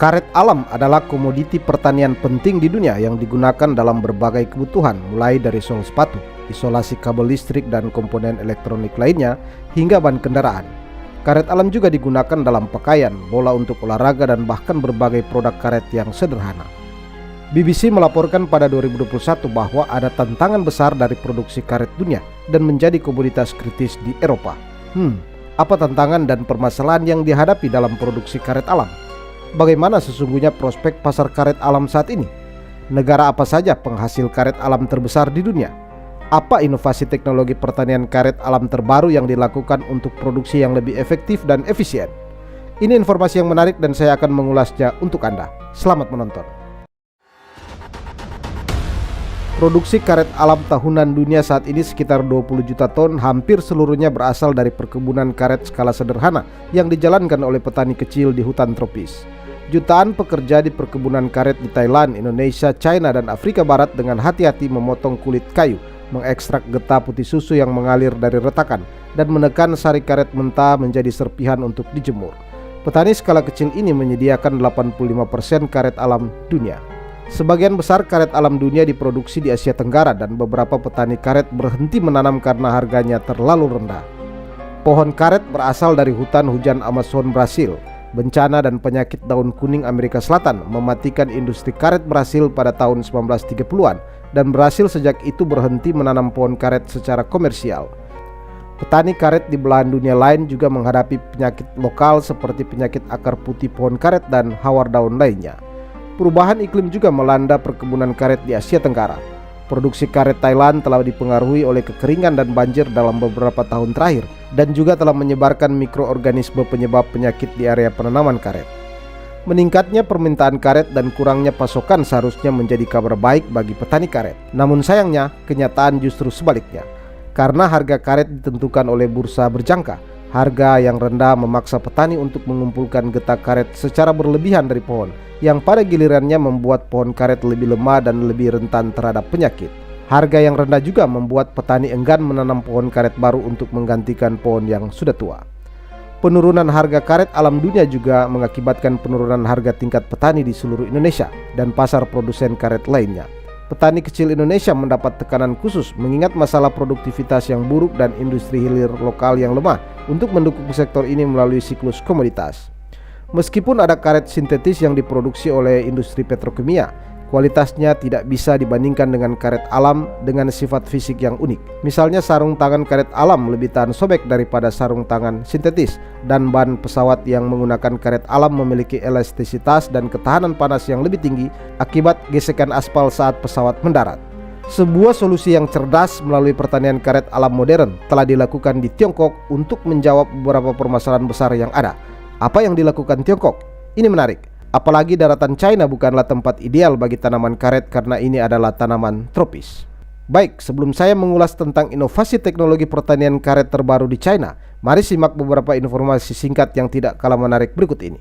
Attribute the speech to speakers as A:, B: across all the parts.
A: Karet alam adalah komoditi pertanian penting di dunia yang digunakan dalam berbagai kebutuhan, mulai dari sol sepatu, isolasi kabel listrik dan komponen elektronik lainnya, hingga ban kendaraan. Karet alam juga digunakan dalam pakaian, bola untuk olahraga, dan bahkan berbagai produk karet yang sederhana. BBC melaporkan pada 2021 bahwa ada tantangan besar dari produksi karet dunia dan menjadi komoditas kritis di Eropa. Apa tantangan dan permasalahan yang dihadapi dalam produksi karet alam? Bagaimana sesungguhnya prospek pasar karet alam saat ini? Negara apa saja penghasil karet alam terbesar di dunia? Apa inovasi teknologi pertanian karet alam terbaru yang dilakukan untuk produksi yang lebih efektif dan efisien? Ini informasi yang menarik dan saya akan mengulasnya untuk Anda. Selamat menonton. Produksi karet alam tahunan dunia saat ini sekitar 20 juta ton, hampir seluruhnya berasal dari perkebunan karet skala sederhana yang dijalankan oleh petani kecil di hutan tropis. Jutaan pekerja di perkebunan karet di Thailand, Indonesia, China, dan Afrika Barat dengan hati-hati memotong kulit kayu, mengekstrak getah putih susu yang mengalir dari retakan, dan menekan sari karet mentah menjadi serpihan untuk dijemur. Petani skala kecil ini menyediakan 85% karet alam dunia. Sebagian besar karet alam dunia diproduksi di Asia Tenggara dan beberapa petani karet berhenti menanam karena harganya terlalu rendah. Pohon karet berasal dari hutan hujan Amazon Brasil. Bencana dan penyakit daun kuning Amerika Selatan mematikan industri karet Brasil pada tahun 1930-an dan Brasil sejak itu berhenti menanam pohon karet secara komersial. Petani karet di belahan dunia lain juga menghadapi penyakit lokal seperti penyakit akar putih pohon karet dan hawar daun lainnya. Perubahan iklim juga melanda perkebunan karet di Asia Tenggara. Produksi karet Thailand telah dipengaruhi oleh kekeringan dan banjir dalam beberapa tahun terakhir dan juga telah menyebarkan mikroorganisme penyebab penyakit di area penanaman karet. Meningkatnya permintaan karet dan kurangnya pasokan seharusnya menjadi kabar baik bagi petani karet. Namun sayangnya, kenyataan justru sebaliknya. Karena harga karet ditentukan oleh bursa berjangka, harga yang rendah memaksa petani untuk mengumpulkan getah karet secara berlebihan dari pohon, yang pada gilirannya membuat pohon karet lebih lemah dan lebih rentan terhadap penyakit. Harga yang rendah juga membuat petani enggan menanam pohon karet baru untuk menggantikan pohon yang sudah tua. Penurunan harga karet alam dunia juga mengakibatkan penurunan harga tingkat petani di seluruh Indonesia dan pasar produsen karet lainnya. Petani kecil Indonesia mendapat tekanan khusus mengingat masalah produktivitas yang buruk dan industri hilir lokal yang lemah untuk mendukung sektor ini melalui siklus komoditas. Meskipun ada karet sintetis yang diproduksi oleh industri petrokimia, kualitasnya tidak bisa dibandingkan dengan karet alam dengan sifat fisik yang unik. Misalnya sarung tangan karet alam lebih tahan sobek daripada sarung tangan sintetis, dan ban pesawat yang menggunakan karet alam memiliki elastisitas dan ketahanan panas yang lebih tinggi akibat gesekan aspal saat pesawat mendarat. Sebuah solusi yang cerdas melalui pertanian karet alam modern telah dilakukan di Tiongkok untuk menjawab beberapa permasalahan besar yang ada. Apa yang dilakukan Tiongkok? Ini menarik. Apalagi daratan China bukanlah tempat ideal bagi tanaman karet karena ini adalah tanaman tropis. Baik, sebelum saya mengulas tentang inovasi teknologi pertanian karet terbaru di China, mari simak beberapa informasi singkat yang tidak kalah menarik berikut ini.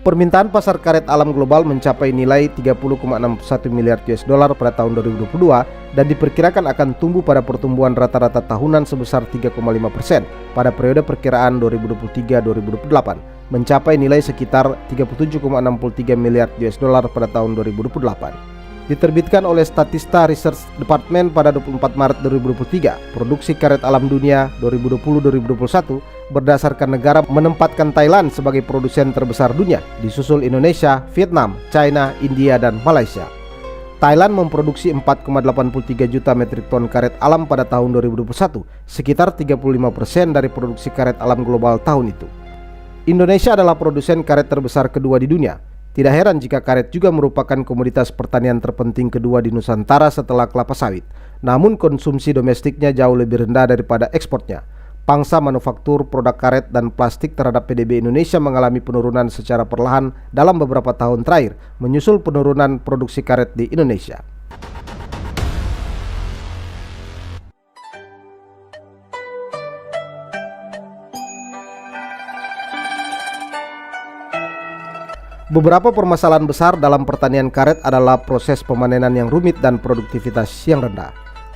A: Permintaan pasar karet alam global mencapai nilai 30,61 miliar US dollar pada tahun 2022 dan diperkirakan akan tumbuh pada pertumbuhan rata-rata tahunan sebesar 3,5% pada periode perkiraan 2023-2028, mencapai nilai sekitar 37,63 miliar US dollar pada tahun 2028. Diterbitkan oleh Statista Research Department pada 24 Maret 2023, produksi karet alam dunia 2020-2021 berdasarkan negara menempatkan Thailand sebagai produsen terbesar dunia, disusul Indonesia, Vietnam, China, India, dan Malaysia. Thailand memproduksi 4,83 juta metrik ton karet alam pada tahun 2021, sekitar 35% dari produksi karet alam global tahun itu. Indonesia adalah produsen karet terbesar kedua di dunia. Tidak heran jika karet juga merupakan komoditas pertanian terpenting kedua di Nusantara setelah kelapa sawit. Namun konsumsi domestiknya jauh lebih rendah daripada ekspornya. Pangsa manufaktur produk karet dan plastik terhadap PDB Indonesia mengalami penurunan secara perlahan dalam beberapa tahun terakhir, menyusul penurunan produksi karet di Indonesia. Beberapa permasalahan besar dalam pertanian karet adalah proses pemanenan yang rumit dan produktivitas yang rendah.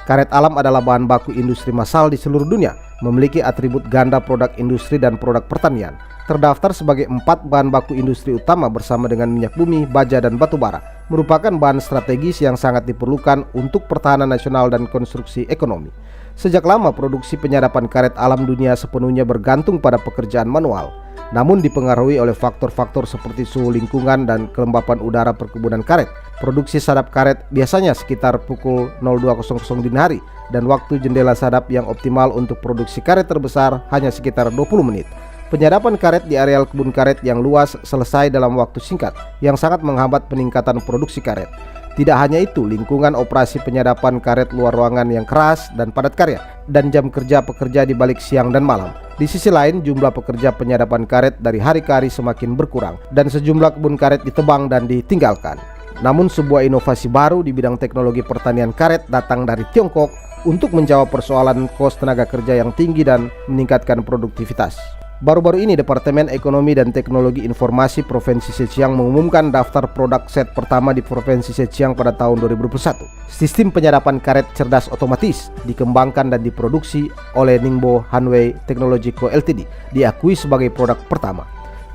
A: Karet alam adalah bahan baku industri massal di seluruh dunia, memiliki atribut ganda produk industri dan produk pertanian. Terdaftar sebagai 4 bahan baku industri utama bersama dengan minyak bumi, baja, dan batu bara. Merupakan bahan strategis yang sangat diperlukan untuk pertahanan nasional dan konstruksi ekonomi. Sejak lama produksi penyadapan karet alam dunia sepenuhnya bergantung pada pekerjaan manual. Namun dipengaruhi oleh faktor-faktor seperti suhu lingkungan dan kelembapan udara perkebunan karet. Produksi sadap karet biasanya sekitar pukul 02.00 dini hari, dan waktu jendela sadap yang optimal untuk produksi karet terbesar hanya sekitar 20 menit. Penyadapan karet di areal kebun karet yang luas selesai dalam waktu singkat, yang sangat menghambat peningkatan produksi karet. Tidak hanya itu, lingkungan operasi penyadapan karet luar ruangan yang keras dan padat karya, dan jam kerja pekerja di balik siang dan malam. Di sisi lain, jumlah pekerja penyadapan karet dari hari ke hari semakin berkurang, dan sejumlah kebun karet ditebang dan ditinggalkan. Namun sebuah inovasi baru di bidang teknologi pertanian karet datang dari Tiongkok untuk menjawab persoalan kos tenaga kerja yang tinggi dan meningkatkan produktivitas. Baru-baru ini Departemen Ekonomi dan Teknologi Informasi Provinsi Zhejiang mengumumkan daftar produk set pertama di Provinsi Zhejiang pada tahun 2021. Sistem penyadapan karet cerdas otomatis dikembangkan dan diproduksi oleh Ningbo Hanwei Technology Co Ltd, diakui sebagai produk pertama.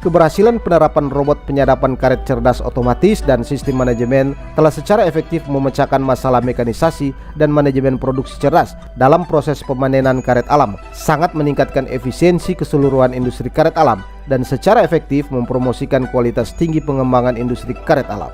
A: Keberhasilan penerapan robot penyadapan karet cerdas otomatis dan sistem manajemen telah secara efektif memecahkan masalah mekanisasi dan manajemen produksi cerdas dalam proses pemanenan karet alam, sangat meningkatkan efisiensi keseluruhan industri karet alam, dan secara efektif mempromosikan kualitas tinggi pengembangan industri karet alam.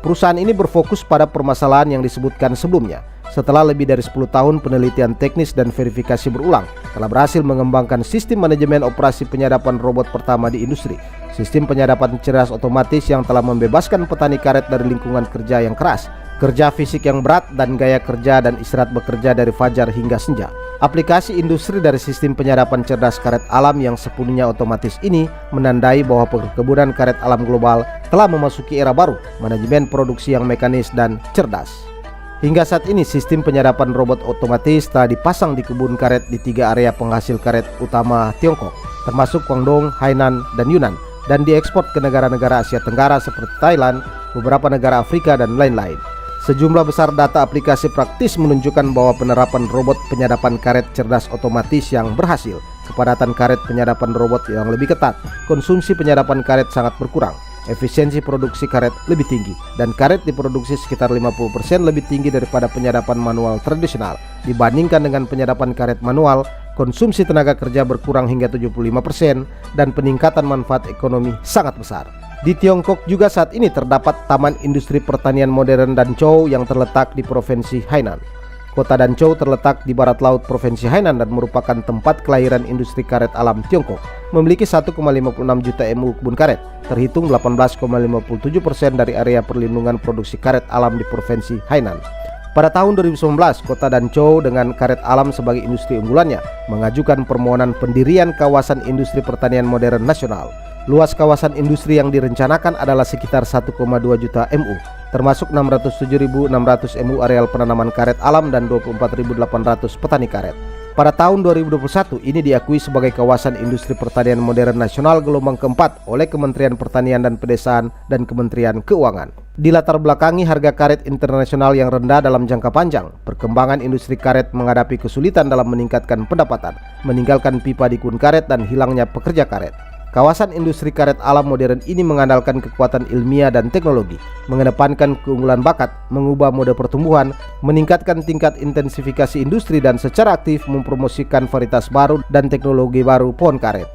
A: Perusahaan ini berfokus pada permasalahan yang disebutkan sebelumnya. Setelah lebih dari 10 tahun penelitian teknis dan verifikasi berulang, telah berhasil mengembangkan sistem manajemen operasi penyadapan robot pertama di industri. Sistem penyadapan cerdas otomatis yang telah membebaskan petani karet dari lingkungan kerja yang keras, kerja fisik yang berat, dan gaya kerja dan istirahat bekerja dari fajar hingga senja. Aplikasi industri dari sistem penyadapan cerdas karet alam yang sepenuhnya otomatis ini menandai bahwa perkebunan karet alam global telah memasuki era baru, manajemen produksi yang mekanis dan cerdas. Hingga saat ini sistem penyadapan robot otomatis telah dipasang di kebun karet di 3 area penghasil karet utama Tiongkok, termasuk Guangdong, Hainan, dan Yunnan, dan diekspor ke negara-negara Asia Tenggara seperti Thailand, beberapa negara Afrika, dan lain-lain. Sejumlah besar data aplikasi praktis menunjukkan bahwa penerapan robot penyadapan karet cerdas otomatis yang berhasil, kepadatan karet penyadapan robot yang lebih ketat, konsumsi penyadapan karet sangat berkurang, efisiensi produksi karet lebih tinggi, dan karet diproduksi sekitar 50% lebih tinggi daripada penyadapan manual tradisional. Dibandingkan dengan penyadapan karet manual, konsumsi tenaga kerja berkurang hingga 75%, dan peningkatan manfaat ekonomi sangat besar. Di Tiongkok juga saat ini terdapat Taman Industri Pertanian Modern Danzhou yang terletak di Provinsi Hainan. Kota Danzhou terletak di barat laut Provinsi Hainan dan merupakan tempat kelahiran industri karet alam Tiongkok. Memiliki 1,56 juta MU kebun karet, terhitung 18,57% dari area perlindungan produksi karet alam di Provinsi Hainan. Pada tahun 2019, Kota Danzhou dengan karet alam sebagai industri unggulannya mengajukan permohonan pendirian kawasan industri pertanian modern nasional. Luas kawasan industri yang direncanakan adalah sekitar 1,2 juta MU, termasuk 607.600 MU areal penanaman karet alam dan 24.800 petani karet. Pada tahun 2021 ini diakui sebagai kawasan industri pertanian modern nasional gelombang keempat oleh Kementerian Pertanian dan Pedesaan dan Kementerian Keuangan. Dilatar belakangi harga karet internasional yang rendah dalam jangka panjang, perkembangan industri karet menghadapi kesulitan dalam meningkatkan pendapatan, meninggalkan pipa di kebun karet, dan hilangnya pekerja karet. Kawasan industri karet alam modern ini mengandalkan kekuatan ilmiah dan teknologi, mengedepankan keunggulan bakat, mengubah mode pertumbuhan, meningkatkan tingkat intensifikasi industri, dan secara aktif mempromosikan varietas baru dan teknologi baru pohon karet.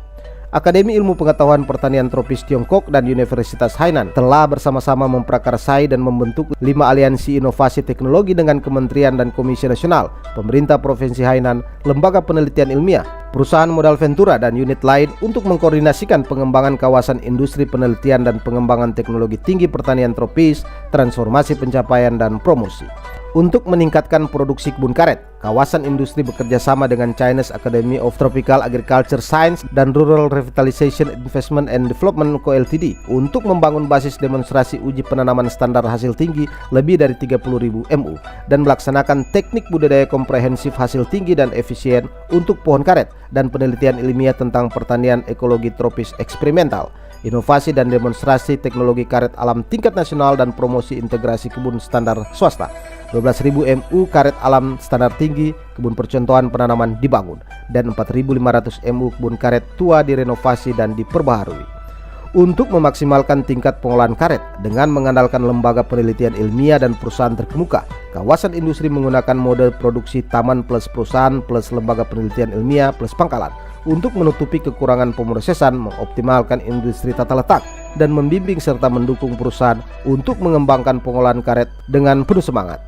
A: Akademi Ilmu Pengetahuan Pertanian Tropis Tiongkok dan Universitas Hainan telah bersama-sama memprakarsai dan membentuk 5 aliansi inovasi teknologi dengan kementerian dan komisi nasional, pemerintah Provinsi Hainan, lembaga penelitian ilmiah, perusahaan modal ventura, dan unit lain untuk mengkoordinasikan pengembangan kawasan industri penelitian dan pengembangan teknologi tinggi pertanian tropis, transformasi pencapaian, dan promosi. Untuk meningkatkan produksi kebun karet, kawasan industri bekerja sama dengan Chinese Academy of Tropical Agriculture Science dan Rural Revitalization Investment and Development Co Ltd untuk membangun basis demonstrasi uji penanaman standar hasil tinggi lebih dari 30.000 MU dan melaksanakan teknik budidaya komprehensif hasil tinggi dan efisien untuk pohon karet dan penelitian ilmiah tentang pertanian ekologi tropis eksperimental. inovasi dan demonstrasi teknologi karet alam tingkat nasional dan promosi integrasi kebun standar swasta. 12.000 MU karet alam standar tinggi kebun percontohan penanaman dibangun dan 4.500 MU kebun karet tua direnovasi dan diperbaharui. Untuk memaksimalkan tingkat pengolahan karet dengan mengandalkan lembaga penelitian ilmiah dan perusahaan terkemuka, kawasan industri menggunakan model produksi taman plus perusahaan plus lembaga penelitian ilmiah plus pangkalan untuk menutupi kekurangan pemrosesan, mengoptimalkan industri tata letak, dan membimbing serta mendukung perusahaan untuk mengembangkan pengolahan karet dengan penuh semangat.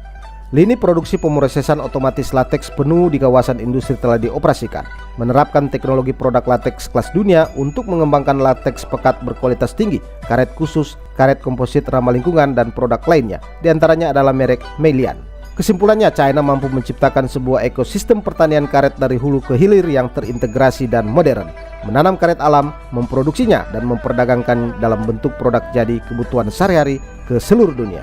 A: Lini produksi pemrosesan otomatis lateks penuh di kawasan industri telah dioperasikan, menerapkan teknologi produk lateks kelas dunia untuk mengembangkan lateks pekat berkualitas tinggi, karet khusus, karet komposit ramah lingkungan, dan produk lainnya, diantaranya adalah merek Meilian. Kesimpulannya, China mampu menciptakan sebuah ekosistem pertanian karet dari hulu ke hilir yang terintegrasi dan modern, menanam karet alam, memproduksinya, dan memperdagangkan dalam bentuk produk jadi kebutuhan sehari-hari ke seluruh dunia.